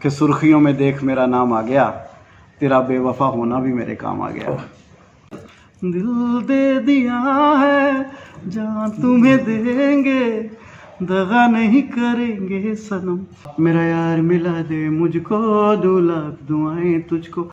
कि सुर्खियों में देख मेरा नाम आ गया, तेरा बेवफा होना भी मेरे काम आ गया। दिल दे दिया है जान तुम्हें देंगे, दगा नहीं करेंगे सनम, मेरा यार मिला दे मुझको, 2 लाख दुआएं तुझको।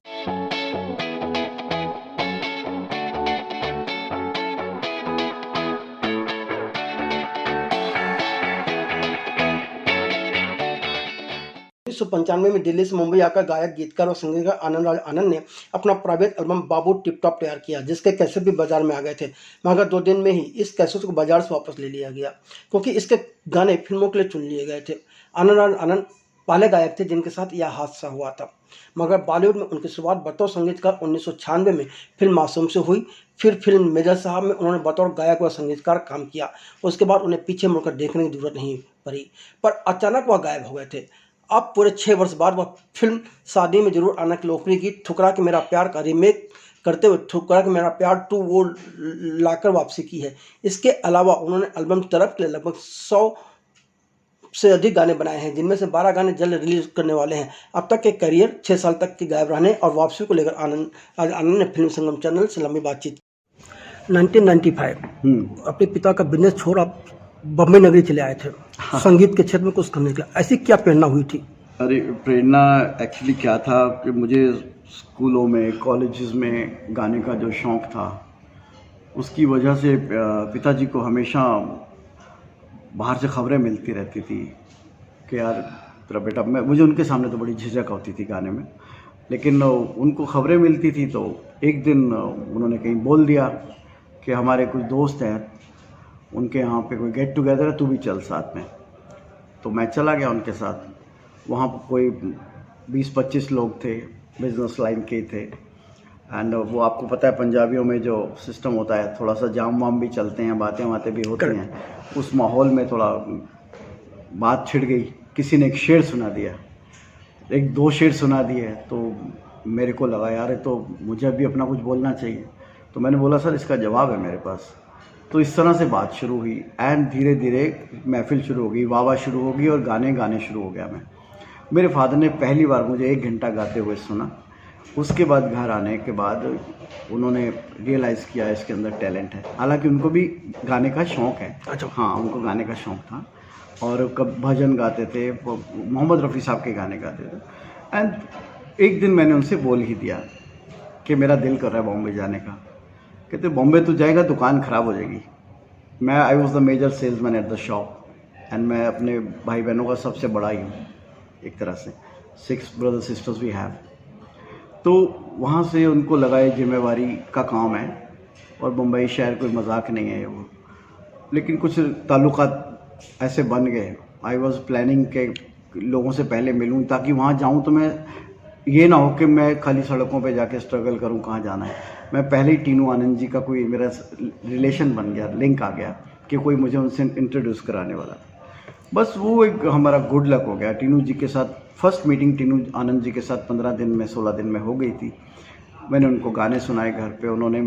में दिल्ली से मुंबई आकर गायक, गीतकार और संगीतकार आनंद राज आनंद ने अपना प्राइवेट एल्बम बाबू टिप टॉप तैयार किया, जिसके कैसेट भी बाजार में आ गए थे, मगर 2 दिन में ही इस कैसेट को बाजार से वापस ले लिया गया क्योंकि इसके गाने फिल्मों के लिए चुन लिए गए थे। आनंद राज आनंद पहले गायक थे जिनके साथ यह हादसा हुआ था, मगर बॉलीवुड में उनकी शुरुआत बतौर संगीतकार 1996 में फिल्म मासूम से हुई। फिर फिल्म मेजर साहब में उन्होंने बतौर गायक व संगीतकार काम किया। उसके बाद उन्हें पीछे मुड़कर देखने की जरूरत नहीं पड़ी, पर अचानक वह गायब हो गए थे। अब पूरे 6 वर्ष बाद वह फिल्म शादी में जरूर आना की लोकप्रिय गीत ठुकरा के मेरा प्यार का रीमेक करते हुए ठुकरा के मेरा प्यार 2 वो लाकर वापसी की है। इसके अलावा उन्होंने एल्बम तरफ के लिए लगभग 100 से अधिक गाने बनाए हैं, जिनमें से 12 गाने जल्द रिलीज करने वाले हैं। अब तक के करियर 6 साल तक के गायब रहने और वापसी को लेकर आनंद ने फिल्म संगम चैनल से लंबी बातचीत। 1995 अपने पिता का बिजनेस छोड़ आप बम्बई नगरी चले आए थे। हाँ। संगीत के क्षेत्र में कुछ करने के लिए, ऐसी क्या प्रेरणा हुई थी? अरे प्रेरणा एक्चुअली क्या था कि मुझे स्कूलों में, कॉलेजेस में गाने का जो शौक़ था, उसकी वजह से पिताजी को हमेशा बाहर से खबरें मिलती रहती थी कि यार तेरा बेटा, मुझे उनके सामने तो बड़ी झिझक होती थी गाने में, लेकिन उनको खबरें मिलती थी। तो एक दिन उन्होंने कहीं बोल दिया कि हमारे कुछ दोस्त हैं, उनके यहाँ पे कोई गेट टुगेदर है, तू भी चल साथ में। तो मैं चला गया उनके साथ। वहाँ पर कोई 20-25 लोग थे, बिजनेस लाइन के थे। एंड वो आपको पता है पंजाबियों में जो सिस्टम होता है, थोड़ा सा जाम वाम भी चलते हैं, बातें भी होती हैं। उस माहौल में थोड़ा बात छिड़ गई। किसी ने एक शेर सुना दिया, 1-2 शेर सुना दिए, तो मेरे को लगा यार तो मुझे भी अपना कुछ बोलना चाहिए। तो मैंने बोला सर इसका जवाब है मेरे पास। तो इस तरह से बात शुरू हुई एंड धीरे धीरे महफिल शुरू हो गई, वाह शुरू हो गई और गाने शुरू हो गया। मेरे फादर ने पहली बार मुझे 1 घंटा गाते हुए सुना। उसके बाद घर आने के बाद उन्होंने रियलाइज़ किया इसके अंदर टैलेंट है। हालांकि उनको भी गाने का शौक़ है। अच्छा। हाँ, उनको गाने का शौक़ था और कब भजन गाते थे, मोहम्मद रफ़ी साहब के गाने गाते थे। एंड एक दिन मैंने उनसे बोल ही दिया कि मेरा दिल कर रहा है बॉम्बे जाने का। कहते बॉम्बे तो जाएगा, दुकान ख़राब हो जाएगी। I was the major salesman at the shop and मैं अपने भाई बहनों का सबसे बड़ा ही हूँ एक तरह से। 6 ब्रदर सिस्टर्स वी हैव। तो वहाँ से उनको लगा ये जिम्मेवारी का काम है और मुंबई शहर कोई मजाक नहीं है वो। लेकिन कुछ ताल्लुकात ऐसे बन गए। आई वॉज प्लानिंग के लोगों से पहले मिलूँ ताकि वहाँ जाऊँ तो मैं ये ना हो कि मैं खाली सड़कों पे जाके स्ट्रगल करूँ कहाँ जाना है। मैं पहले ही टीनू आनंद जी का कोई मेरा रिलेशन बन गया, लिंक आ गया कि कोई मुझे उनसे इंट्रोड्यूस कराने वाला। बस वो एक हमारा गुड लक हो गया। टीनू जी के साथ फर्स्ट मीटिंग टीनू आनंद जी के साथ 15 दिन में 16 दिन में हो गई थी। मैंने उनको गाने सुनाए घर पे। उन्होंने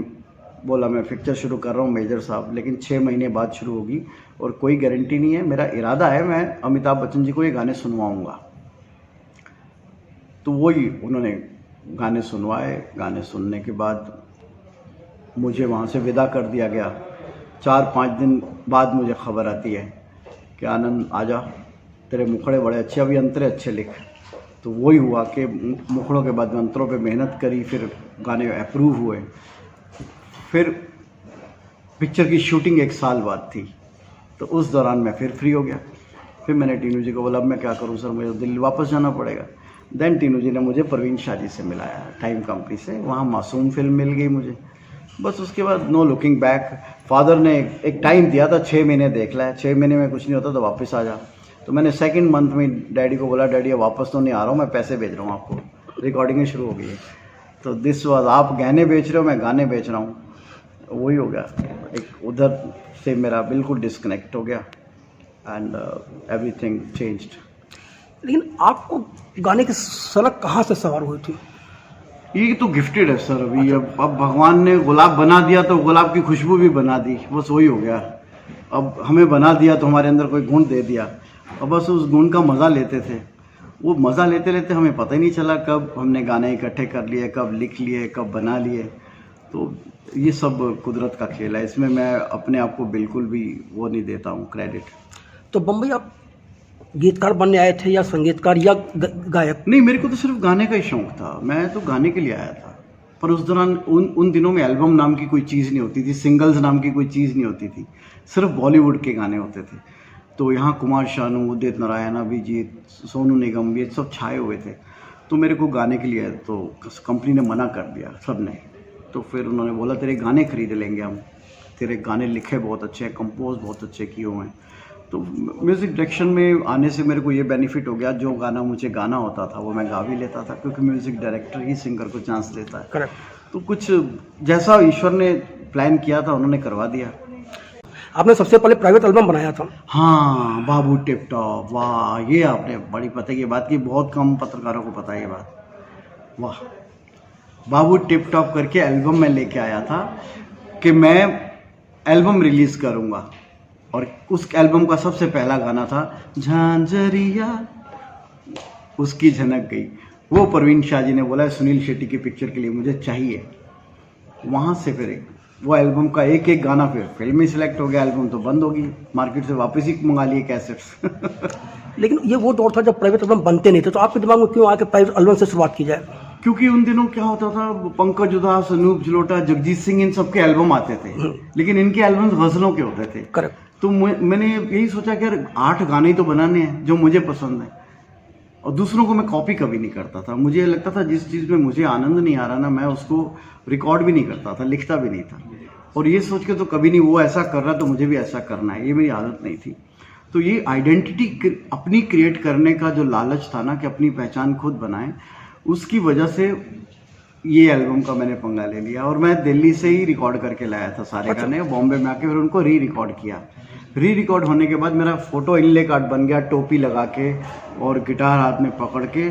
बोला मैं पिक्चर शुरू कर रहा हूँ मेजर साहब, लेकिन 6 महीने बाद शुरू होगी और कोई गारंटी नहीं है। मेरा इरादा है मैं अमिताभ बच्चन जी को ये गाने सुनवाऊँगा। तो वही उन्होंने गाने सुनवाए। गाने सुनने के बाद मुझे वहाँ से विदा कर दिया गया। 4-5 दिन बाद मुझे खबर आती है कि आनंद आजा, तेरे मुखड़े बड़े अच्छे, अभी अंतरे अच्छे लिख। तो वही हुआ कि मुखड़ों के बाद अंतरों पे मेहनत करी, फिर गाने अप्रूव हुए। फिर पिक्चर की शूटिंग 1 साल बाद थी, तो उस दौरान मैं फिर फ्री हो गया। फिर मैंने टीनू जी को बोला अब मैं क्या करूँ सर, मुझे दिल्ली वापस जाना पड़ेगा। देन टीनू जी ने मुझे परवीन शाह जी से मिलाया टाइम कंपनी से। वहाँ मासूम फिल्म मिल गई मुझे। बस उसके बाद नो लुकिंग बैक। फादर ने एक टाइम दिया था 6 महीने देख ला, 6 महीने में कुछ नहीं होता तो वापस आ जा। तो मैंने 2nd मंथ में डैडी को बोला डैडी वापस तो नहीं आ रहा हूँ, मैं पैसे भेज रहा हूँ आपको, रिकॉर्डिंगें शुरू हो गई है। तो दिस वाज, आप गहने बेच रहे हो, मैं गाने बेच रहा हूँ, वही हो गया। एक उधर से मेरा बिल्कुल डिस्कनेक्ट हो गया एंड एवरीथिंग चेंज्ड। लेकिन आपको गाने की सनक कहाँ से सवार हुई थी? ये तो गिफ्टेड है सर। अभी अब भगवान ने गुलाब बना दिया तो गुलाब की खुशबू भी बना दी, बस वही हो गया। अब हमें बना दिया तो हमारे अंदर कोई गुण दे दिया, अब बस उस गुण का मज़ा लेते थे वो मज़ा लेते लेते हमें पता ही नहीं चला कब हमने गाने इकट्ठे कर लिए, कब लिख लिए, कब बना लिए। तो ये सब कुदरत का खेल है, इसमें मैं अपने आप को बिल्कुल भी वो नहीं देता हूँ क्रेडिट। तो बम्बई आप गीतकार बनने आए थे या संगीतकार या गायक? नहीं, मेरे को तो सिर्फ गाने का ही शौक था, मैं तो गाने के लिए आया था। पर उस दौरान उन दिनों में एल्बम नाम की कोई चीज़ नहीं होती थी, सिंगल्स नाम की कोई चीज़ नहीं होती थी, सिर्फ बॉलीवुड के गाने होते थे। तो यहाँ कुमार शानू, उदित नारायण, अभिजीत, सोनू निगम, ये सब छाए हुए थे। तो मेरे को गाने के लिए तो कंपनी ने मना कर दिया, सब ने। तो फिर उन्होंने बोला तेरे गाने खरीद लेंगे हम, तेरे गाने लिखे बहुत अच्छे हैं, कंपोज बहुत अच्छे किए हुए हैं। तो म्यूज़िक डायरेक्शन में आने से मेरे को ये बेनिफिट हो गया, जो गाना मुझे गाना होता था वो मैं गा भी लेता था, क्योंकि म्यूज़िक डायरेक्टर ही सिंगर को चांस देता है। करेक्ट। तो कुछ जैसा ईश्वर ने प्लान किया था उन्होंने करवा दिया। आपने सबसे पहले प्राइवेट एल्बम बनाया था। हाँ, बाबू टिप टॉप, वाह, ये आपने बड़ी पता की बात की, बहुत कम पत्रकारों को पता है ये बात। वाह, बाबू टिप टॉप करके एल्बम में लेके आया था कि मैं एल्बम रिलीज़ करूँगा, और उस एल्बम का सबसे पहला गाना था झांझरिया, उसकी झनक गई। वो परवीन शाह जी ने बोला सुनील शेट्टी की पिक्चर के लिए मुझे चाहिए। वहाँ से फिर वो एल्बम का एक एक गाना फिर फिल्म ही सिलेक्ट हो गया, एल्बम तो बंद होगी, मार्केट से वापस ही मंगा लिए कैसेट्स। लेकिन ये वो दौर था जब प्राइवेट एल्बम बनते नहीं थे, तो आपके दिमाग में क्यों आके प्राइवेट एल्बम से शुरुआत की जाए? क्योंकि उन दिनों क्या होता था, पंकज उधास, अनूप जलोटा, जगजीत सिंह, इन सबके एल्बम आते थे, लेकिन इनके एल्बम्स गजलों के होते थे। करेक्ट। तो मैंने यही सोचा कि यार 8 गाने ही तो बनाने हैं जो मुझे पसंद है, और दूसरों को मैं कॉपी कभी नहीं करता था। मुझे लगता था जिस चीज़ में मुझे आनंद नहीं आ रहा ना, मैं उसको रिकॉर्ड भी नहीं करता था, लिखता भी नहीं था। और ये सोच के तो कभी नहीं वो ऐसा कर रहा तो मुझे भी ऐसा करना है, ये मेरी आदत नहीं थी। तो ये आइडेंटिटी अपनी क्रिएट करने का जो लालच था ना, कि अपनी पहचान खुद बनाएं, उसकी वजह से ये एल्बम का मैंने पंगा ले लिया। और मैं दिल्ली से ही रिकॉर्ड करके लाया था सारे गाने, बॉम्बे में आके फिर उनको री रिकॉर्ड किया। री रिकॉर्ड होने के बाद मेरा फोटो इनले कार्ड बन गया, टोपी लगा के और गिटार हाथ में पकड़ के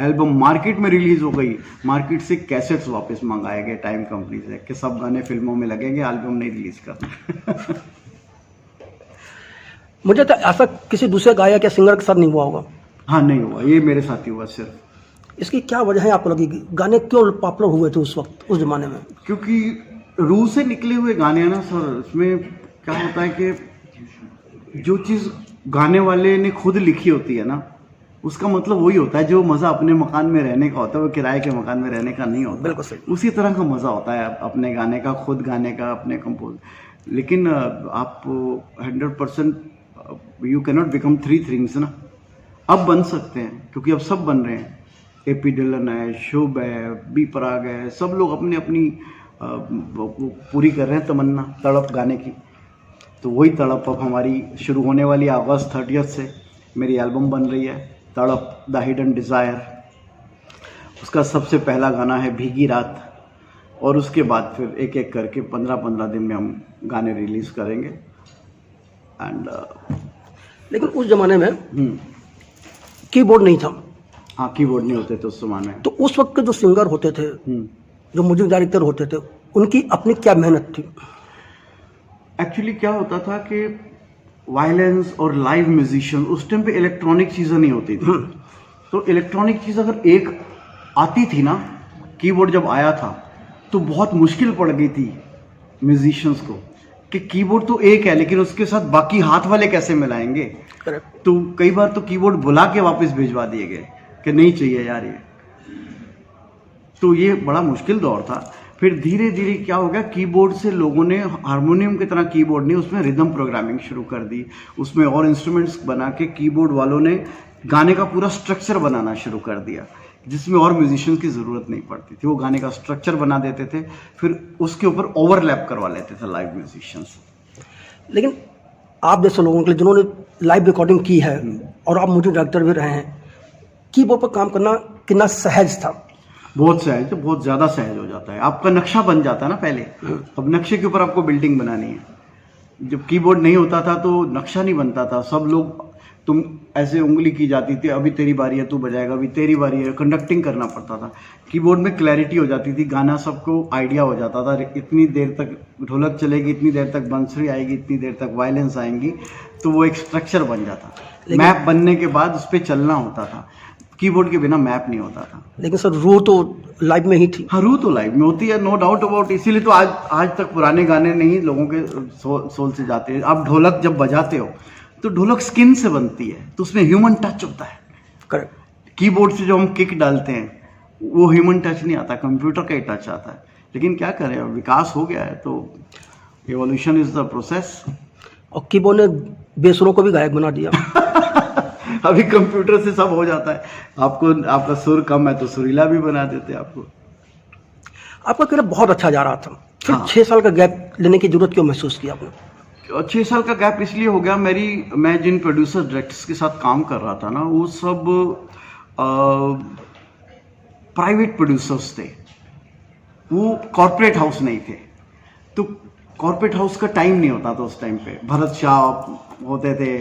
एल्बम मार्केट में रिलीज हो गई। मार्केट से कैसेट्स वापस मंगाए गए टाइम कंपनी से कि सब गाने फिल्मों में लगेंगे, एल्बम नहीं रिलीज करना। मुझे तो ऐसा किसी दूसरे गायक या सिंगर के साथ नहीं हुआ होगा। हाँ, नहीं हुआ, ये मेरे साथ ही हुआ सिर्फ। इसकी क्या वजह है आपको लगी? गाने क्यों पॉपुलर हुए थे उस वक्त, उस जमाने में? क्योंकि रूह से निकले हुए गाने हैं ना सर, इसमें क्या होता है कि जो चीज़ गाने वाले ने खुद लिखी होती है ना, उसका मतलब वही होता है। जो मज़ा अपने मकान में रहने का होता है वो किराए के मकान में रहने का नहीं होता। बिल्कुल सही। उसी तरह का मज़ा होता है अपने गाने का, खुद गाने का, अपने कंपोज। लेकिन आप 100% यू कैनॉट बिकम 3 थिंग्स ना। अब बन सकते हैं, क्योंकि अब सब बन रहे हैं। एपी डिलन है, शुभ है, बी पराग है, सब लोग अपनी अपनी पूरी कर रहे हैं तमन्ना, तड़प गाने की। तो वही तड़प अब हमारी शुरू होने वाली अगस्त 30 से मेरी एल्बम बन रही है, तड़प द हिडन डिज़ायर। उसका सबसे पहला गाना है भीगी रात, और उसके बाद फिर एक एक करके 15-15 दिन में हम गाने रिलीज़ करेंगे। एंड लेकिन उस जमाने में कीबोर्ड नहीं था। हाँ, कीबोर्ड नहीं होते थे उस जमाने में। तो उस वक्त के जो सिंगर होते थे, जो म्यूजिक डायरेक्टर होते थे, उनकी अपनी क्या मेहनत थी? एक्चुअली क्या होता था कि वायलेंस और लाइव म्यूजिशियन, उस टाइम पे इलेक्ट्रॉनिक चीज़ें नहीं होती थी। तो इलेक्ट्रॉनिक चीज़ अगर एक आती थी ना, कीबोर्ड जब आया था तो बहुत मुश्किल पड़ गई थी म्यूजिशियंस को कि कीबोर्ड तो एक है लेकिन उसके साथ बाकी हाथ वाले कैसे मिलाएंगे। करेक्ट। तो कई बार तो कीबोर्ड बुला के वापस भिजवा दिए गए कि नहीं चाहिए यार ये। तो ये बड़ा मुश्किल दौर था। फिर धीरे धीरे क्या हो गया, कीबोर्ड से लोगों ने हारमोनियम की तरह कीबोर्ड नहीं, उसमें रिदम प्रोग्रामिंग शुरू कर दी, उसमें और इंस्ट्रूमेंट्स बना के कीबोर्ड वालों ने गाने का पूरा स्ट्रक्चर बनाना शुरू कर दिया, जिसमें और म्यूजिशियंस की ज़रूरत नहीं पड़ती थी। वो गाने का स्ट्रक्चर बना देते थे, फिर उसके ऊपर ओवरलैप करवा लेते थे लाइव म्यूजिशियंस। लेकिन आप जैसे लोगों के लिए जिन्होंने लाइव रिकॉर्डिंग की है और आप म्यूजिक डायरेक्टर भी रहे हैं, कीबोर्ड पर काम करना कितना सहज था? बहुत सहज, बहुत ज़्यादा सहज हो जाता है। आपका नक्शा बन जाता है ना पहले, अब नक्शे के ऊपर आपको बिल्डिंग बनानी है। जब कीबोर्ड नहीं होता था तो नक्शा नहीं बनता था। सब लोग, तुम ऐसे उंगली की जाती थी, अभी तेरी बारी है तू बजाएगा, अभी तेरी बारी है, कंडक्टिंग करना पड़ता था। कीबोर्ड में क्लैरिटी हो जाती थी, गाना सबको आइडिया हो जाता था, इतनी देर तक ढोलक चलेगी, इतनी देर तक बंसरी आएगी, इतनी देर तक वायलेंस आएंगी, तो वो एक स्ट्रक्चर बन जाता। मैप बनने के बाद उस पर चलना होता था। कीबोर्ड के बिना मैप नहीं होता था। लेकिन सर रूह तो लाइव में ही थी। हाँ, रूह तो लाइव में होती है, नो डाउट अबाउट। इसीलिए तो आज तक पुराने गाने नहीं लोगों के सोल से जाते हैं। आप ढोलक जब बजाते हो तो ढोलक स्किन से बनती है, तो उसमें ह्यूमन टच होता है। करेक्ट। कीबोर्ड से जो हम किक डालते हैं वो ह्यूमन टच नहीं आता, कंप्यूटर का ही टच आता है। लेकिन क्या करें, अब विकास हो गया है, तो एवोल्यूशन इज द प्रोसेस। और कीबोर्ड ने बेसुरों को भी गायक बना दिया। अभी कंप्यूटर से सब हो जाता है। आपका सुर कम है तो सुरीला भी बना देते हैं आपको। आपका करियर बहुत अच्छा जा रहा था, फिर हाँ। 6 साल का गैप लेने की जरूरत क्यों महसूस की आपने? 6 साल का गैप इसलिए हो गया, मैं जिन प्रोड्यूसर डायरेक्टर्स के साथ काम कर रहा था ना, वो सब प्राइवेट प्रोड्यूसर्स थे, वो कॉर्पोरेट हाउस नहीं थे। तो कॉर्पोरेट हाउस का टाइम नहीं होता था उस टाइम पे। भरत शाह होते थे,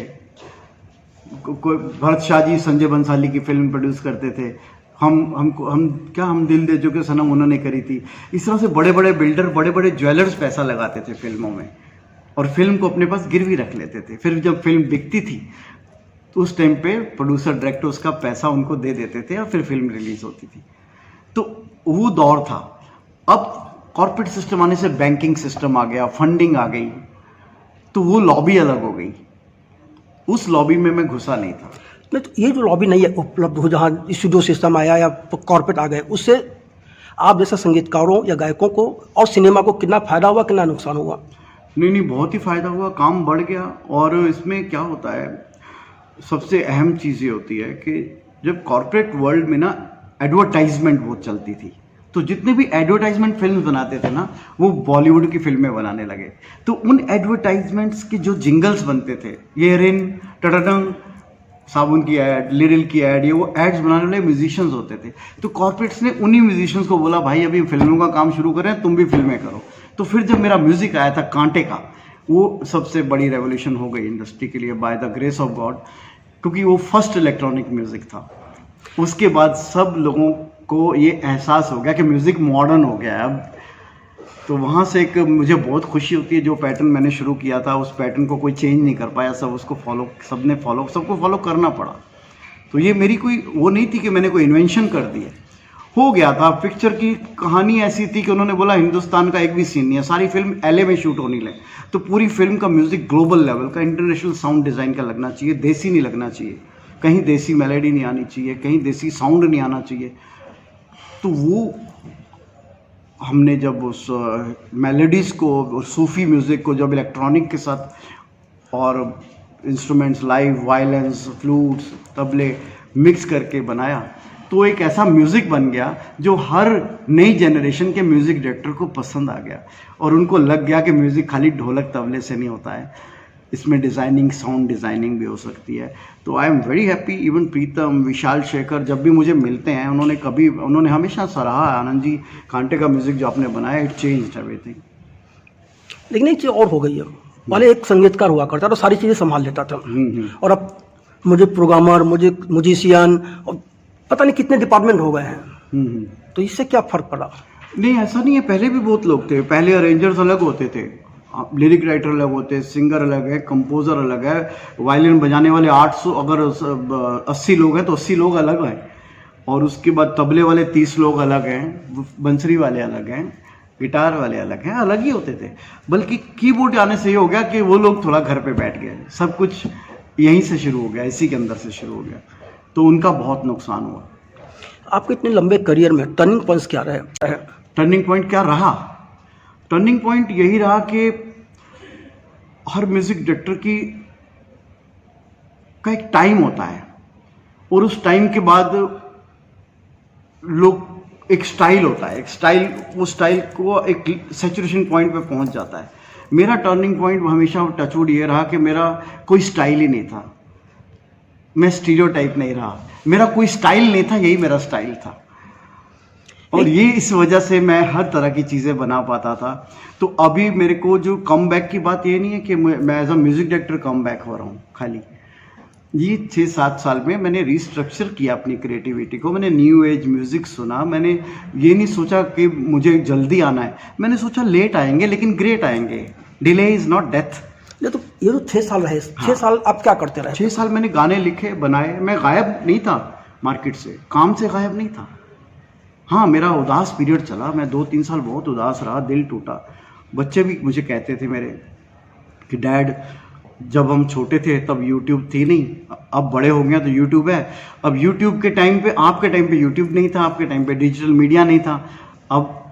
कोई भरत शाह जी संजय बंसाली की फिल्म प्रोड्यूस करते थे। हम दिल दे चुके सनम उन्होंने करी थी। इस तरह से बड़े बड़े बिल्डर, बड़े बड़े ज्वेलर्स पैसा लगाते थे फिल्मों में और फिल्म को अपने पास गिरवी रख लेते थे। फिर जब फिल्म बिकती थी तो उस टाइम पे प्रोड्यूसर डायरेक्टर उसका पैसा उनको दे देते थे और फिर फिल्म रिलीज होती थी। तो वो दौर था। अब कॉर्पोरेट सिस्टम आने से बैंकिंग सिस्टम आ गया, फंडिंग आ गई, तो वो लॉबी अलग हो गई। उस लॉबी में मैं घुसा नहीं था। नहीं तो ये जो लॉबी नहीं है उपलब्ध हो, जहाँ स्टूडियो सिस्टम आया या कॉर्पोरेट आ गए, उससे आप जैसे संगीतकारों या गायकों को और सिनेमा को कितना फायदा हुआ, कितना नुकसान हुआ? नहीं, बहुत ही फायदा हुआ, काम बढ़ गया। और इसमें क्या होता है, सबसे अहम चीज़ ये होती है कि जब कॉर्पोरेट वर्ल्ड में ना एडवर्टाइजमेंट बहुत चलती थी, तो जितने भी एडवर्टाइजमेंट फिल्म बनाते थे ना, वो बॉलीवुड की फिल्में बनाने लगे। तो उन एडवर्टाइजमेंट्स के जो जिंगल्स बनते थे, ये रिन टडडंग, साबुन की ऐड, लिरिल की ऐड, ये वो एड्स बनाने वाले म्यूजिशियंस होते थे। तो कॉर्पोरेट्स ने उन्हीं म्यूजिशियंस को बोला, भाई अभी फिल्मों का काम शुरू करें, तुम भी फिल्में करो। तो फिर जब मेरा म्यूजिक आया था कांटे का, वो सबसे बड़ी रेवोल्यूशन हो गई इंडस्ट्री के लिए, by the grace of God, क्योंकि वो फर्स्ट इलेक्ट्रॉनिक म्यूजिक था। उसके बाद सब लोगों को ये एहसास हो गया कि म्यूज़िक मॉडर्न हो गया है अब। तो वहाँ से एक मुझे बहुत खुशी होती है, जो पैटर्न मैंने शुरू किया था उस पैटर्न को कोई चेंज नहीं कर पाया, सबको फॉलो करना पड़ा। तो ये मेरी कोई वो नहीं थी कि मैंने कोई इन्वेंशन कर दी है, हो गया था। पिक्चर की कहानी ऐसी थी कि उन्होंने बोला हिंदुस्तान का एक भी सीन नहीं है, सारी फिल्म LA में शूट होनी लगे, तो पूरी फिल्म का म्यूज़िक ग्लोबल लेवल का, इंटरनेशनल साउंड डिज़ाइन का लगना चाहिए, देसी नहीं लगना चाहिए, कहीं देसी मेलोडी नहीं आनी चाहिए, कहीं देसी साउंड नहीं आना चाहिए। तो वो हमने जब उस मेलोडीज़ को और सूफ़ी म्यूज़िक को जब इलेक्ट्रॉनिक के साथ और इंस्ट्रूमेंट्स, लाइव वायलेंस, फ्लूट्स, तबले मिक्स करके बनाया, तो एक ऐसा म्यूज़िक बन गया जो हर नई जनरेशन के म्यूज़िक डायरेक्टर को पसंद आ गया। और उनको लग गया कि म्यूज़िक खाली ढोलक तबले से नहीं होता है, इसमें डिज़ाइनिंग, साउंड डिज़ाइनिंग भी हो सकती है। तो I am very happy. Even Pritam, Vishal Shekhar जब भी मुझे मिलते हैं, उन्होंने हमेशा सराहा, आनंद जी कांटे का म्यूज़िक जो आपने बनाया, इट चेंज्ड एवरीथिंग। लेकिन एक चीज़ और हो गई है, पहले एक संगीतकार हुआ करता था, सारी चीज़ें संभाल लेता था, और अब मुझे प्रोग्रामर, मुझे म्यूजिशियन, और पता नहीं कितने डिपार्टमेंट हो गए हैं। तो इससे क्या फ़र्क पड़ा? नहीं, ऐसा नहीं है, पहले भी बहुत लोग थे। पहले अरेंजर्स अलग होते थे, लिरिक राइटर अलग होते हैं, सिंगर अलग है, कंपोजर अलग है, वायलिन बजाने वाले 800, अगर 80 लोग हैं तो 80 लोग अलग हैं, और उसके बाद तबले वाले 30 लोग अलग हैं, बंसरी वाले अलग हैं, गिटार वाले अलग हैं, अलग ही होते थे। बल्कि कीबोर्ड आने से ये हो गया कि वो लोग थोड़ा घर पे बैठ गए, सब कुछ यहीं से शुरू हो गया, इसी के अंदर से शुरू हो गया, तो उनका बहुत नुकसान हुआ। आपके इतने लंबे करियर में टर्निंग पॉइंट्स क्या रहे? टर्निंग पॉइंट क्या रहा? टर्निंग पॉइंट यही रहा कि हर म्यूज़िक डायरेक्टर का एक टाइम होता है, और उस टाइम के बाद लोग एक स्टाइल होता है, वो स्टाइल को एक सैचुरेशन पॉइंट पे पहुंच जाता है। मेरा टर्निंग पॉइंट हमेशा टचवुड ये रहा कि मेरा कोई स्टाइल ही नहीं था, मैं स्टीरियोटाइप नहीं रहा, मेरा कोई स्टाइल नहीं था, यही मेरा स्टाइल था। और ये इस वजह से मैं हर तरह की चीज़ें बना पाता था। तो अभी मेरे को जो कम बैक की बात ये नहीं है कि मैं as a music director come back हो रहा हूँ, खाली ये 6-7 साल में मैंने रिस्ट्रक्चर किया अपनी क्रिएटिविटी को। मैंने न्यू एज म्यूज़िक सुना, मैंने ये नहीं सोचा कि मुझे जल्दी आना है, मैंने सोचा लेट आएंगे लेकिन ग्रेट आएंगे, डिले इज़ नॉट डेथ। ये तो 6 साल रहे, 6 साल आप क्या करते रहे? 6 साल मैंने गाने लिखे, बनाए। मैं गायब नहीं था, मार्केट से, काम से गायब नहीं था। हाँ, मेरा उदास पीरियड चला, मैं 2-3 साल बहुत उदास रहा, दिल टूटा। बच्चे भी मुझे कहते थे मेरे कि डैड, जब हम छोटे थे तब यूट्यूब थी नहीं, अब बड़े हो गए तो यूट्यूब है। अब यूट्यूब के टाइम पे, आपके टाइम पे यूट्यूब नहीं था, आपके टाइम पे डिजिटल मीडिया नहीं था। अब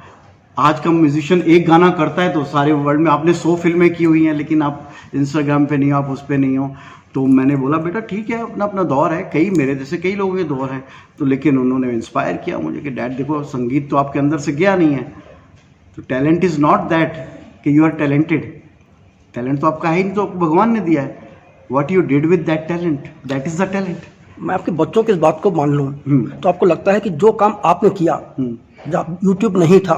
आज का म्यूजिशियन एक गाना करता है तो सारे वर्ल्ड में, आपने 100 फिल्में की हुई हैं लेकिन आप इंस्टाग्राम पे नहीं हो, आप उस पर नहीं हो। तो मैंने बोला बेटा ठीक है, अपना अपना दौर है, कई मेरे जैसे कई लोगों के दौर हैं। तो लेकिन उन्होंने इंस्पायर किया मुझे कि डैड देखो, संगीत तो आपके अंदर से गया नहीं है, तो टैलेंट इज़ नॉट दैट कि यू आर टैलेंटेड। टैलेंट तो आपका है ही नहीं, तो भगवान ने दिया है। What you did with that talent, that is the talent. मैं आपके बच्चों की इस बात को मान लूँ तो आपको लगता है कि जो काम आपने किया जब यूट्यूब नहीं था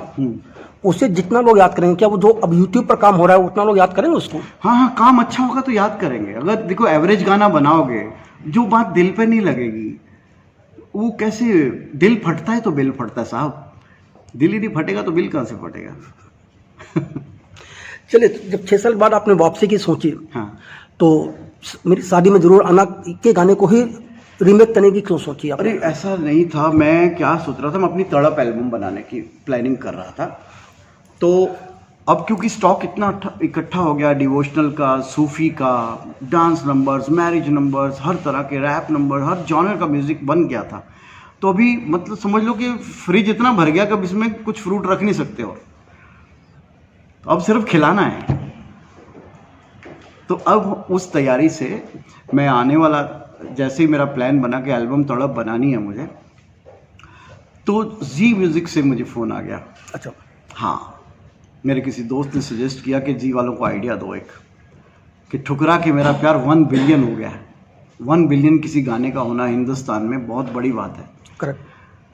उसे जितना लोग याद करेंगे, क्या वो जो अब यूट्यूब पर काम हो रहा है उतना लोग याद करेंगे उसको? हाँ हाँ, काम अच्छा होगा तो याद करेंगे। अगर देखो एवरेज गाना बनाओगे, जो बात दिल पे नहीं लगेगी, वो कैसे, दिल फटता है तो बिल फटता है साहब, दिल ही नहीं फटेगा तो बिल कहाँ से फटेगा। चलिए, जब 6 साल बाद आपने वापसी की सोची हाँ, तो मेरी शादी में जरूर आना के गाने को ही रीमेक करने की क्यों सोची आपने? अरे ऐसा नहीं था, मैं क्या सोच रहा था, मैं अपनी तड़प एल्बम बनाने की प्लानिंग कर रहा था। तो अब क्योंकि स्टॉक इतना इकट्ठा हो गया, डिवोशनल का, सूफी का, डांस नंबर्स, मैरिज नंबर्स, हर तरह के रैप नंबर, हर जॉनर का म्यूज़िक बन गया था। तो अभी मतलब समझ लो कि फ्रिज इतना भर गया कि अब इसमें कुछ फ्रूट रख नहीं सकते हो, तो अब सिर्फ खिलाना है। तो अब उस तैयारी से मैं आने वाला, जैसे ही मेरा प्लान बना कि एल्बम तड़प बनानी है मुझे, तो जी म्यूज़िक से मुझे फ़ोन आ गया। अच्छा। हाँ, मेरे किसी दोस्त ने सजेस्ट किया कि जी वालों को आइडिया दो एक, कि ठुकरा के मेरा प्यार 1 बिलियन हो गया है। 1 बिलियन किसी गाने का होना हिंदुस्तान में बहुत बड़ी बात है। करेक्ट।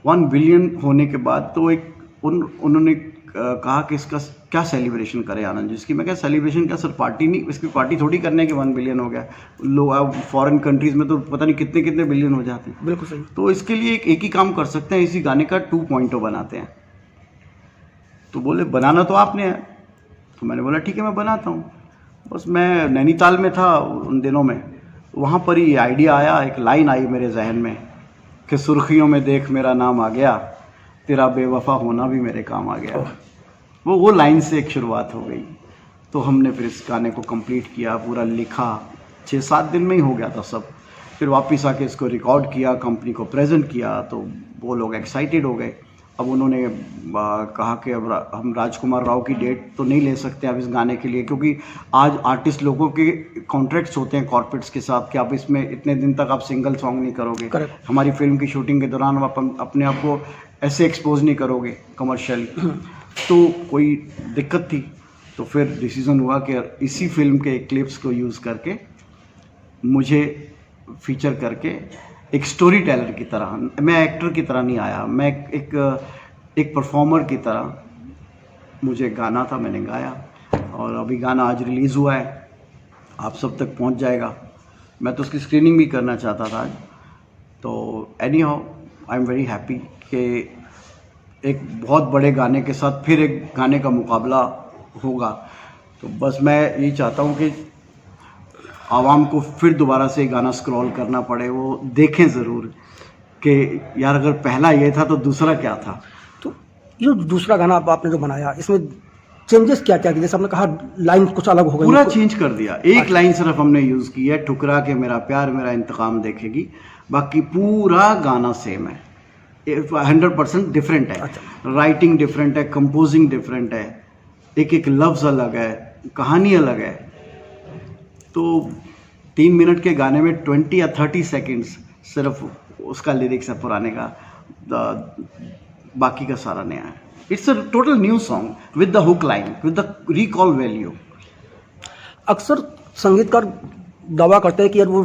1 बिलियन होने के बाद तो एक उन्होंने कहा कि इसका क्या सेलिब्रेशन करें आनंद जी इसकी। मैं क्या सेलिब्रेशन, क्या सर पार्टी नहीं, इसकी पार्टी थोड़ी करने के 1 बिलियन हो गया। लोग अब फॉरेन कंट्रीज़ में तो पता नहीं कितने कितने बिलियन हो जाते हैं। बिल्कुल सही। तो इसके लिए एक ही काम कर सकते हैं, इसी गाने का 2.0 बनाते हैं। तो बोले बनाना तो आपने है। तो मैंने बोला ठीक है मैं बनाता हूँ। बस मैं नैनीताल में था उन दिनों में, वहाँ पर ही आइडिया आया, एक लाइन आई मेरे जहन में कि सुर्खियों में देख मेरा नाम आ गया, तेरा बेवफा होना भी मेरे काम आ गया। वो लाइन से एक शुरुआत हो गई। तो हमने फिर इस गाने को कंप्लीट किया, पूरा लिखा, 6-7 दिन में ही हो गया था सब। फिर वापस आके इसको रिकॉर्ड किया, कंपनी को प्रेजेंट किया, तो वो लोग एक्साइटेड हो गए। अब उन्होंने कहा कि अब हम राजकुमार राव की डेट तो नहीं ले सकते अब इस गाने के लिए, क्योंकि आज आर्टिस्ट लोगों के कॉन्ट्रैक्ट्स होते हैं कॉर्पोरेट्स के साथ कि आप इसमें इतने दिन तक आप सिंगल सॉन्ग नहीं करोगे। Correct. हमारी फिल्म की शूटिंग के दौरान आप अपने आप को ऐसे एक्सपोज नहीं करोगे कमर्शियल। तो कोई दिक्कत थी। तो फिर डिसीज़न हुआ कि इसी फिल्म के क्लिप्स को यूज़ करके मुझे फीचर करके एक स्टोरी टेलर की तरह, मैं एक्टर की तरह नहीं आया, मैं एक परफॉर्मर की तरह मुझे गाना था, मैंने गाया। और अभी गाना आज रिलीज़ हुआ है, आप सब तक पहुंच जाएगा। मैं तो उसकी स्क्रीनिंग भी करना चाहता था आज। तो any how I am very happy कि एक बहुत बड़े गाने के साथ फिर एक गाने का मुकाबला होगा। तो बस मैं यही चाहता हूँ कि आवाम को फिर दोबारा से गाना स्क्रॉल करना पड़े, वो देखें ज़रूर कि यार अगर पहला ये था तो दूसरा क्या था। तो ये दूसरा गाना आपने जो बनाया, इसमें चेंजेस क्या क्या किए? जैसे आपने कहा लाइन कुछ अलग हो गई, पूरा चेंज कर दिया। एक लाइन सिर्फ हमने यूज़ की है, ठुकरा के मेरा प्यार मेरा इंतकाम देखेगी, बाकी पूरा गाना सेम है, 100% डिफरेंट है। अच्छा। राइटिंग डिफरेंट है, कंपोजिंग डिफरेंट है, एक एक लफ्ज़ अलग है, कहानी अलग है। तो 3 मिनट के गाने में 20 या 30 सेकेंड्स सिर्फ उसका लिरिक्स है पुराने का, बाकी का सारा नया है। It's a total new song with the hook line, with the recall value. अक्सर संगीतकार दावा करते हैं कि यार वो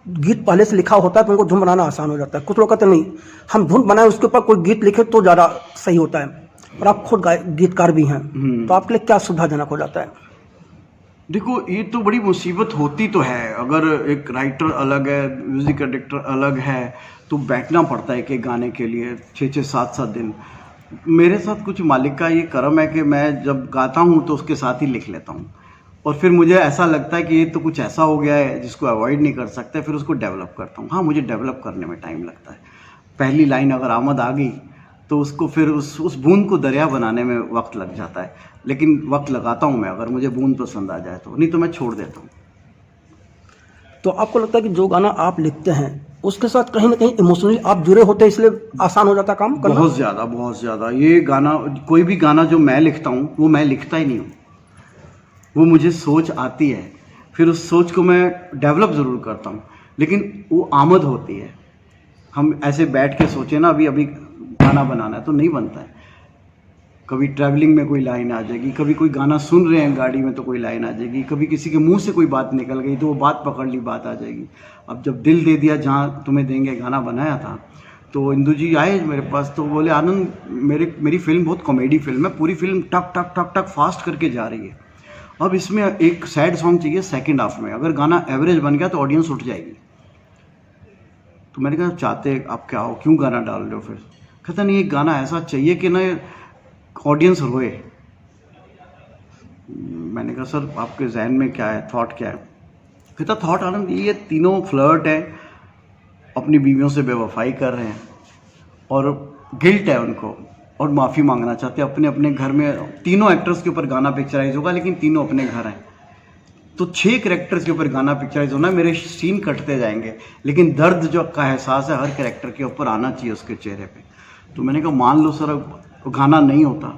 गीत पहले से लिखा होता है तो उनको धुन बनाना आसान हो जाता है। कुछ लोग कहते नहीं, हम धुन बनाए उसके ऊपर कोई गीत लिखे तो ज़्यादा सही होता है। और आप खुद गीतकार भी हैं, तो आपके लिए क्या सुविधाजनक हो जाता है? देखो ये तो बड़ी मुसीबत होती तो है, अगर एक राइटर अलग है, म्यूज़िक डायरेक्टर अलग है, तो बैठना पड़ता है कि गाने के लिए 6-6, 7-7 दिन। मेरे साथ कुछ मालिक का ये करम है कि मैं जब गाता हूँ तो उसके साथ ही लिख लेता हूँ, और फिर मुझे ऐसा लगता है कि ये तो कुछ ऐसा हो गया है जिसको अवॉइड नहीं कर सकते, फिर उसको डेवलप करता हूँ। हाँ, मुझे डेवलप करने में टाइम लगता है। पहली लाइन अगर आमद आ गई तो उसको फिर उस बूंद को दरिया बनाने में वक्त लग जाता है, लेकिन वक्त लगाता हूँ मैं, अगर मुझे बूंद पसंद आ जाए तो, नहीं तो मैं छोड़ देता हूँ। तो आपको लगता है कि जो गाना आप लिखते हैं उसके साथ कहीं ना कहीं इमोशनली आप जुड़े होते हैं, इसलिए आसान हो जाता काम करना? बहुत ज़्यादा। ये गाना, कोई भी गाना जो मैं लिखता हूँ वो मैं लिखता ही नहीं हूँ, वो मुझे सोच आती है, फिर उस सोच को मैं डेवलप ज़रूर करता हूँ, लेकिन वो आमद होती है। हम ऐसे बैठ के सोचे ना अभी गाना बनाना है तो नहीं बनता है। कभी ट्रैवलिंग में कोई लाइन आ जाएगी, कभी कोई गाना सुन रहे हैं गाड़ी में तो कोई लाइन आ जाएगी, कभी किसी के मुंह से कोई बात निकल गई तो वो बात पकड़ ली, बात आ जाएगी। अब जब दिल दे दिया जहाँ तुम्हें देंगे गाना बनाया था, तो इंदु जी आए मेरे पास, तो बोले आनंद मेरी फिल्म बहुत कॉमेडी फिल्म है, पूरी फिल्म टक टक टक टक फास्ट करके जा रही है, अब इसमें एक सैड सॉन्ग चाहिए सेकेंड हाफ में, अगर गाना एवरेज बन गया तो ऑडियंस उठ जाएगी। तो मैंने कहा चाहते आप क्या हो, क्यों गाना डाल रहे हो? फिर कहता नहीं, एक गाना ऐसा चाहिए कि ना ऑडियंस रोए। मैंने कहा सर आपके जहन में क्या है, थॉट क्या है? कहता थॉट आनंद ये तीनों फ्लर्ट है, अपनी बीवियों से बेवफाई कर रहे हैं और गिल्ट है उनको और माफ़ी मांगना चाहते हैं अपने अपने घर में। तीनों एक्टर्स के ऊपर गाना पिक्चराइज होगा, लेकिन तीनों अपने घर हैं, तो 6 कैरेक्टर्स के ऊपर गाना पिक्चराइज होना, मेरे सीन कटते जाएंगे, लेकिन दर्द जो का एहसास है हर कैरेक्टर के ऊपर आना चाहिए उसके चेहरे पे। तो मैंने कहा मान लो सर अब गाना नहीं होता,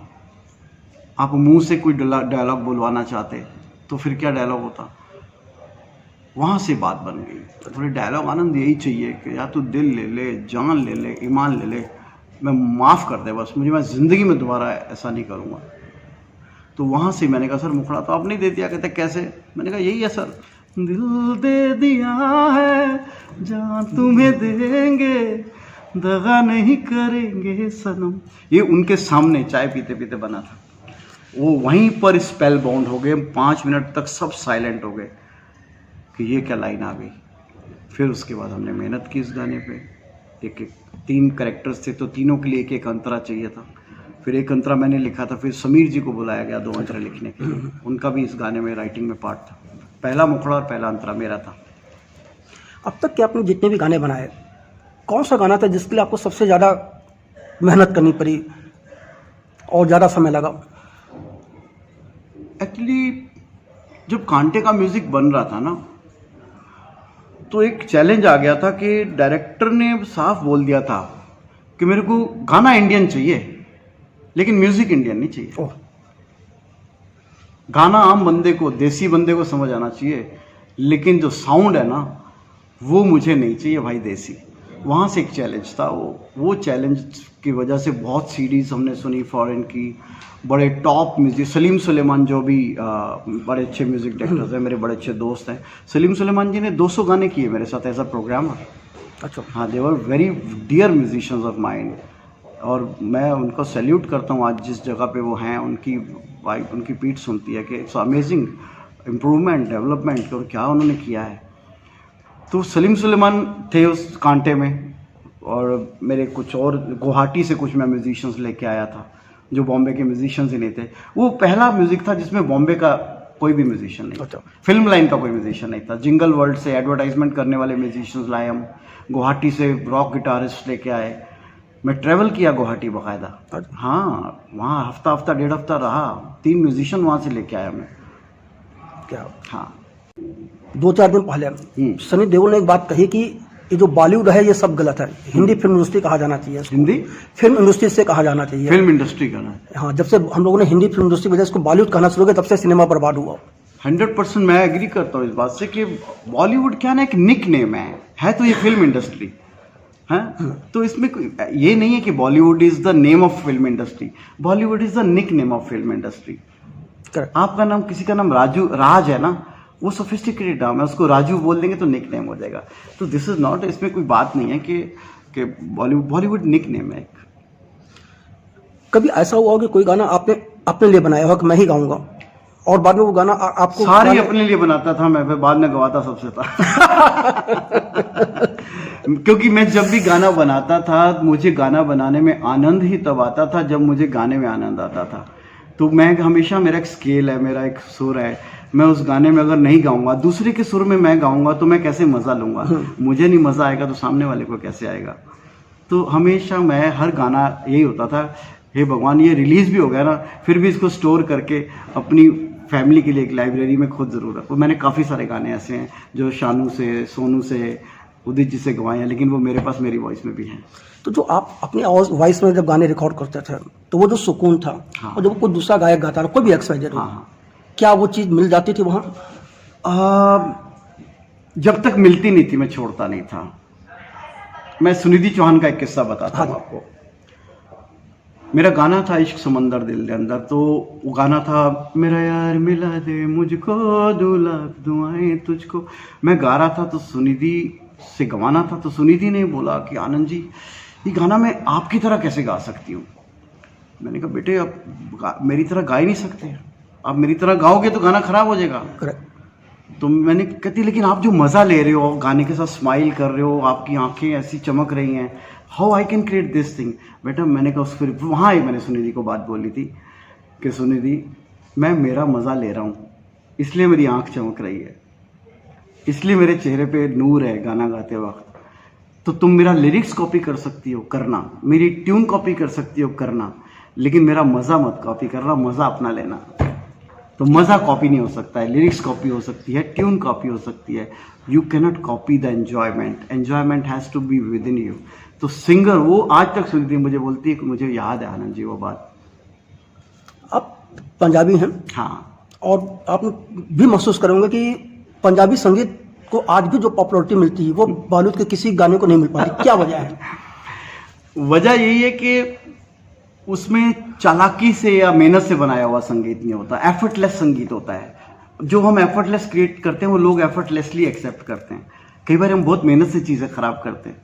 आप मुंह से कोई डायलॉग बुलवाना चाहते तो फिर क्या डायलॉग होता? वहाँ से बात बन गई। तो थोड़ी डायलॉग आनंद यही चाहिए कि या तो दिल ले ले, जान ले ले, ईमान ले ले, मैं माफ़ कर दे बस मुझे, मैं ज़िंदगी में दोबारा ऐसा नहीं करूँगा। तो वहाँ से मैंने कहा सर मुखड़ा तो आप नहीं दे दिया। कहते कैसे? मैंने कहा यही है सर, दिल दे दिया है जान तुम्हें देंगे, दगा नहीं करेंगे सनम। ये उनके सामने चाय पीते पीते बना था, वो वहीं पर स्पेल बाउंड हो गए। 5 मिनट तक सब साइलेंट हो गए कि ये क्या लाइन आ गई। फिर उसके बाद हमने मेहनत की इस गाने पे। एक 3 कैरेक्टर्स थे तो तीनों के लिए एक अंतरा चाहिए था, फिर एक अंतरा मैंने लिखा था, फिर समीर जी को बुलाया गया 2 अंतरा लिखने के लिए, उनका भी इस गाने में राइटिंग में पार्ट था। पहला मुखड़ा और पहला अंतरा मेरा था। अब तक के आपने जितने भी गाने बनाए, कौन सा गाना था जिसके लिए आपको सबसे ज़्यादा मेहनत करनी पड़ी और ज़्यादा समय लगा? एक्चुअली जब कांटे का म्यूज़िक बन रहा था ना, तो एक चैलेंज आ गया था कि डायरेक्टर ने साफ बोल दिया था कि मेरे को गाना इंडियन चाहिए लेकिन म्यूज़िक इंडियन नहीं चाहिए। गाना आम बंदे को, देसी बंदे को समझ आना चाहिए, लेकिन जो साउंड है ना वो मुझे नहीं चाहिए भाई देसी। वहाँ से एक चैलेंज था। वो चैलेंज की वजह से बहुत सीडीज़ हमने सुनी फॉरेन की, बड़े टॉप म्यूजिक, सलीम सुलेमान जो भी बड़े अच्छे म्यूज़िक डायरेक्टर्स हैं, मेरे बड़े अच्छे दोस्त हैं। सलीम सुलेमान जी ने 200 गाने किए मेरे साथ एज अ प्रोग्रामर। अच्छा। हाँ, they were very dear musicians of mind, और मैं उनको सैल्यूट करता हूँ आज जिस जगह पे वो हैं। उनकी वाइफ, उनकी पीठ सुनती है कि इट्स अमेजिंग इम्प्रूवमेंट, डेवलपमेंट, और क्या उन्होंने किया है। तो सलीम सुलेमान थे उस कांटे में, और मेरे कुछ और गुवाहाटी से कुछ मैं म्यूजिशियंस लेके आया था जो बॉम्बे के म्यूजिशियंस ही नहीं थे। वो पहला म्यूज़िक था जिसमें बॉम्बे का कोई भी म्यूजिशियन नहीं था, फिल्म लाइन का कोई म्यूजिशियन नहीं था। जिंगल वर्ल्ड से एडवर्टाइजमेंट करने वाले म्यूजिशियंस लाए हम, गुवाहाटी से रॉक गिटारिस्ट लेके आए। मैं ट्रैवल किया गुवाहाटी बाकायदा। हाँ, वहाँ हफ्ता 1.5 हफ्ता रहा, 3 म्यूजिशियन वहाँ से लेके आया मैं। क्या? हाँ। 2-4 दिन पहले सनी देओल ने एक बात कही कि ये जो बॉलीवुड है ये सब गलत है, हिंदी फिल्म इंडस्ट्री कहा जाना चाहिए। हिंदी फिल्म इंडस्ट्री से कहा जाना चाहिए, फिल्म इंडस्ट्री कहना। हाँ, जब से हम लोगों ने हिंदी फिल्म इंडस्ट्री की वजह से इसको बॉलीवुड कहना शुरू किया, तब से सिनेमा बर्बाद हुआ। 100% मैं एग्री करता हूँ इस बात से कि बॉलीवुड क्या ना एक निक नेम है तो ये फिल्म इंडस्ट्री है। तो इसमें ये नहीं है कि Bollywood is the name of film industry, Bollywood is the nickname of film industry. आपका नाम, किसी का नाम राज है ना, वो सोफिस्टिकेटेड नाम है, उसको राजू बोल देंगे तो निक नेम हो जाएगा। तो दिस इज नॉट, इसमें कोई बात नहीं है कि बॉलीवुड निक नेम है। कभी ऐसा हुआ हो कि कोई गाना आपने अपने लिए बनाया हो कि मैं ही गाऊंगा, और बाद में वो गाना आपको? सारे अपने लिए बनाता था मैं, फिर बाद में गवाता सबसे था। क्योंकि मैं जब भी गाना बनाता था, मुझे गाना बनाने में आनंद ही तब आता था जब मुझे गाने में आनंद आता था। तो मैं हमेशा, मेरा एक स्केल है, मेरा एक सुर है, मैं उस गाने में अगर नहीं गाऊंगा, दूसरे के सुर में मैं गाऊंगा तो मैं कैसे मजा लूंगा? मुझे नहीं मजा आएगा तो सामने वाले को कैसे आएगा? तो हमेशा मैं हर गाना यही होता था, हे भगवान ये रिलीज़ भी हो गया ना, फिर भी इसको स्टोर करके अपनी फैमिली के लिए एक लाइब्रेरी में खुद ज़रूर रखूँ। मैंने काफ़ी सारे गाने ऐसे हैं जो शानू से, सोनू से, उदित जी से गवाए हैं, लेकिन वो मेरे पास मेरी वॉइस में भी हैं। तो जो आप अपनी आवाज़ वॉइस में जब गाने रिकॉर्ड करते थे तो वो जो सुकून था, हाँ। और जब कोई दूसरा गायक गाता था, कोई भी एक्सवाइजेड हो, हाँ हाँ। क्या वो चीज़ मिल जाती थी वहाँ? जब तक मिलती नहीं थी मैं छोड़ता नहीं था। मैं सुनिधि चौहान का एक किस्सा बताता हूँ हाँ। आपको। मेरा गाना था इश्क समंदर दिल के अंदर, तो वो गाना था मेरा यार मिला दे मुझको, 2 लाख दुआएं तुझको। मैं गा रहा था तो सुनिधि से गवाना था, तो सुनिधि ने बोला कि आनंद जी ये गाना मैं आपकी तरह कैसे गा सकती हूँ। मैंने कहा बेटे आप मेरी तरह गा ही नहीं सकते, आप मेरी तरह गाओगे तो गाना खराब हो जाएगा। करेक्ट। तो मैंने कहती लेकिन आप जो मज़ा ले रहे हो, गाने के साथ स्माइल कर रहे हो, आपकी आंखें ऐसी चमक रही हैं, how I can create this thing. बेटा मैंने कहा फिर वहाँ मैंने सुनिधि को बात बोली थी कि सुनिधि मैं मेरा मज़ा ले रहा हूँ, इसलिए मेरी आंख चमक रही है, इसलिए मेरे चेहरे पे नूर है गाना गाते वक्त। तो तुम मेरा लिरिक्स कॉपी कर सकती हो, करना, मेरी ट्यून कॉपी कर सकती हो, करना, लेकिन मेरा मज़ा मत कॉपी करना, मज़ा अपना लेना। तो मज़ा कॉपी नहीं हो सकता है, लिरिक्स कॉपी हो सकती है, ट्यून कॉपी हो सकती है, you cannot copy the enjoyment, enjoyment has to be within you. तो सिंगर वो आज तक सुनती है, मुझे बोलती है कि मुझे याद है आनंद जी वो बात। आप पंजाबी हैं, हाँ, और आप भी महसूस करेंगे कि पंजाबी संगीत को आज भी जो पॉपुलरिटी मिलती है वो बॉलीवुड के किसी गाने को नहीं मिल पाती, क्या वजह है? वजह यही है कि उसमें चालाकी से या मेहनत से बनाया हुआ संगीत नहीं होता, एफर्टलेस संगीत होता है। जो हम एफर्टलेस क्रिएट करते हैं वो लोग एफर्टलेसली एक्सेप्ट करते हैं। कई बार हम बहुत मेहनत से चीज़ें ख़राब करते हैं,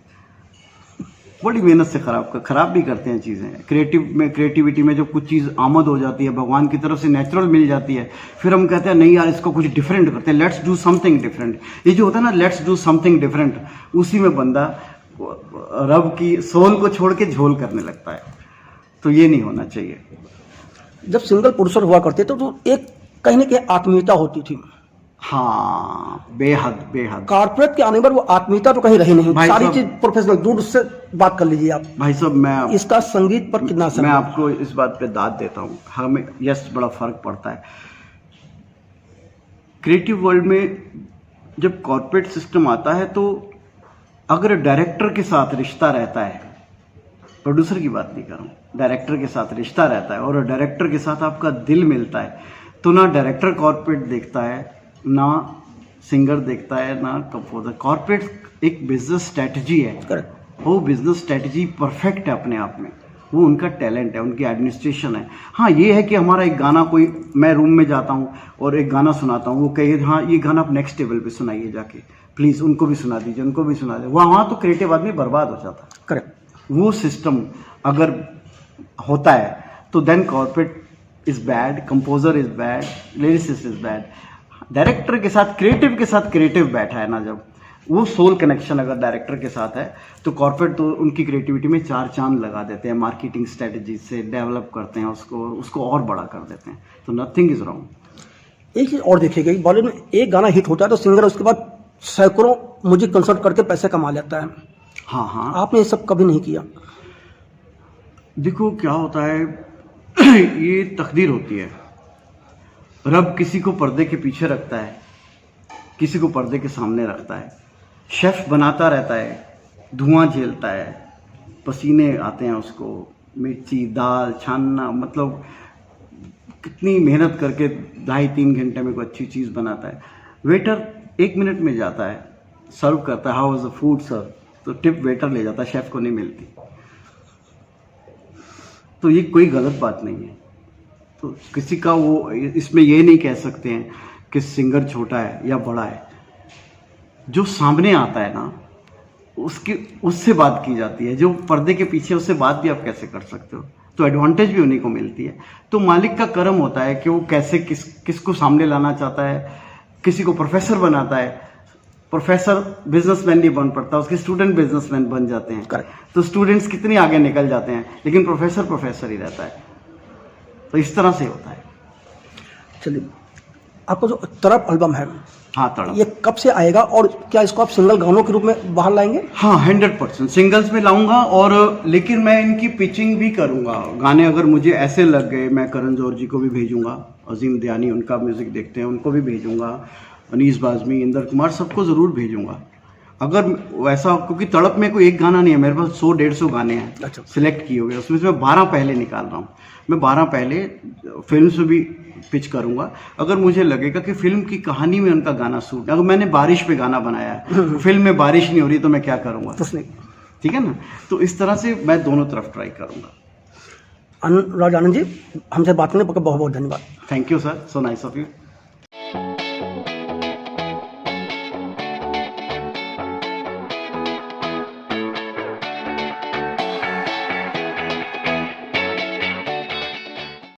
बड़ी मेहनत से ख़राब भी करते हैं चीज़ें। क्रिएटिविटी में जब कुछ चीज़ आमद हो जाती है, भगवान की तरफ से नेचुरल मिल जाती है, फिर हम कहते हैं नहीं यार इसको कुछ डिफरेंट करते हैं, लेट्स डू समथिंग डिफरेंट। ये जो होता है ना लेट्स डू समथिंग डिफरेंट, उसी में बंदा रब की सोल को छोड़ के झोल करने लगता है। तो ये नहीं होना चाहिए। जब सिंगल प्रोड्यूसर हुआ करते तो एक कहीं ना कहीं आत्मीयता होती थी। हाँ, बेहद बेहद। कॉर्पोरेट के आने पर वो आत्मीयता तो कहीं रही नहीं, भाई सारी साहब- चीज प्रोफेशनल। दूर से बात कर लीजिए आप, भाई साहब इसका संगीत पर कितना असर मैं है? आपको इस बात पे दाद देता हूँ, हमें यस बड़ा फर्क पड़ता है। क्रिएटिव वर्ल्ड में जब कॉर्पोरेट सिस्टम आता है तो अगर डायरेक्टर के साथ रिश्ता रहता है, प्रोड्यूसर की बात नहीं कर रहा हूँ, डायरेक्टर के साथ रिश्ता रहता है और डायरेक्टर के साथ आपका दिल मिलता है, तो ना डायरेक्टर कॉर्पोरेट देखता है, ना सिंगर देखता है, ना कंपोजर। कॉर्पोरेट एक बिजनेस स्ट्रेटजी है, करेक्ट। वो बिजनेस स्ट्रेटजी परफेक्ट है अपने आप में, वो उनका टैलेंट है, उनकी एडमिनिस्ट्रेशन है। हाँ ये है कि हमारा एक गाना कोई, मैं रूम में जाता हूँ और एक गाना सुनाता हूँ, वो कहे हाँ ये गाना आप नेक्स्ट टेबल पे सुनाइए जाके प्लीज़, उनको भी सुना दीजिए, उनको भी सुना दीजिए, वहाँ तो क्रिएटिव आदमी बर्बाद हो जाता है। करेक्ट। वो सिस्टम अगर होता है तो then corporate is bad, composer is bad, lyricist is bad. Director के साथ, क्रिएटिव के साथ क्रिएटिव बैठा है ना, जब वो सोल कनेक्शन अगर डायरेक्टर के साथ है तो कॉर्पोरेट तो उनकी क्रिएटिविटी में 4 चांद लगा देते हैं, मार्केटिंग स्ट्रेटजी से डेवलप करते हैं उसको और बड़ा कर देते हैं। तो नथिंग इज़ रॉन्ग। एक चीज और देखी गई, बॉलीवुड में एक गाना हिट होता है तो सिंगर उसके बाद सैकड़ों म्यूजिक कंसर्ट करके पैसे कमा लेता है। हाँ हाँ, आपने ये सब कभी नहीं किया? देखो क्या होता है ये तकदीर होती है। रब किसी को पर्दे के पीछे रखता है, किसी को पर्दे के सामने रखता है। शेफ बनाता रहता है, धुआं झेलता है, पसीने आते हैं उसको, मिर्ची दाल छानना, मतलब कितनी मेहनत करके 2.5-3 घंटे में कोई अच्छी चीज़ बनाता है। वेटर 1 मिनट में जाता है, सर्व करता है, how was the food sir, तो टिप वेटर ले जाता है, शेफ़ को नहीं मिलती। तो ये कोई गलत बात नहीं है। तो किसी का वो, इसमें ये नहीं कह सकते हैं कि सिंगर छोटा है या बड़ा है। जो सामने आता है ना उससे बात की जाती है, जो पर्दे के पीछे उससे बात भी आप कैसे कर सकते हो, तो एडवांटेज भी उन्हीं को मिलती है। तो मालिक का कर्म होता है कि वो कैसे किसको सामने लाना चाहता है। किसी को प्रोफेसर बनाता है, प्रोफेसर बिजनेसमैन नहीं बन पड़ता, उसके स्टूडेंट बिजनेसमैन बन जाते हैं। Correct. तो स्टूडेंट्स कितनी आगे निकल जाते हैं, लेकिन प्रोफेसर ही रहता है। तो इस तरह से होता है। चलिए, आपका जो तड़प एल्बम है हाँ तड़प, ये कब से आएगा और क्या इसको आप सिंगल गानों के रूप में बाहर लाएंगे? हाँ 100% सिंगल्स में लाऊंगा, और लेकिन मैं इनकी पिचिंग भी करूंगा। गाने अगर मुझे ऐसे लग गए, मैं करण जौहर जी को भी भेजूंगा, अजीम दयानी उनका म्यूज़िक देखते हैं, उनको भी भेजूंगा, अनीस बाज़मी, इंदर कुमार, सबको ज़रूर भेजूंगा अगर वैसा, क्योंकि तड़प में कोई एक गाना नहीं है, मेरे पास 100-150 गाने हैं अच्छा। सिलेक्ट किए हुए, उसमें से मैं 12 पहले निकाल रहा हूँ। मैं 12 पहले फिल्म से भी पिच करूंगा। अगर मुझे लगेगा कि फिल्म की कहानी में उनका गाना सूट, अगर मैंने बारिश पे गाना बनाया है, फिल्म में बारिश नहीं हो रही तो मैं क्या करूंगा, ठीक है ना। तो इस तरह से मैं दोनों तरफ ट्राई करूंगा। अनुराग आनंद जी, हमसे बात करने के लिए बहुत बहुत धन्यवाद। Thank you sir, so nice of you.